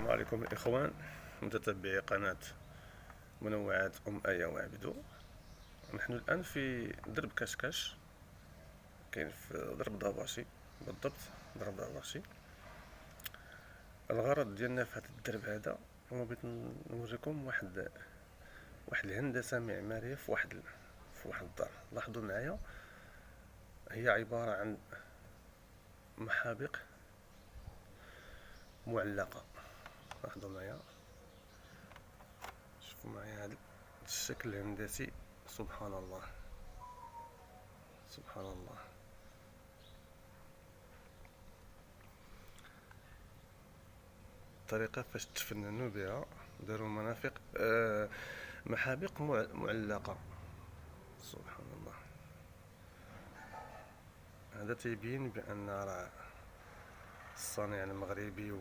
السلام عليكم الإخوان متتبعي قناة منوعات آية وعبدو. نحن الآن في درب كشكش، كاين في درب داباشي، بالضبط درب داباشي. الغرض ديالنا في هذا الدرب هذا هو بغيت نوريكم واحد الهندسة معمارية في واحد الدار. لاحظوا معايا، هي عبارة عن محابق معلقة. لاحظوا معايا، شوفوا معايا هذا الشكل الهندسي، سبحان الله سبحان الله. الطريقة فاش تفننوا بها، داروا منافق محابق معلقة، سبحان الله. هذا تيبين بأن راه الصانع المغربي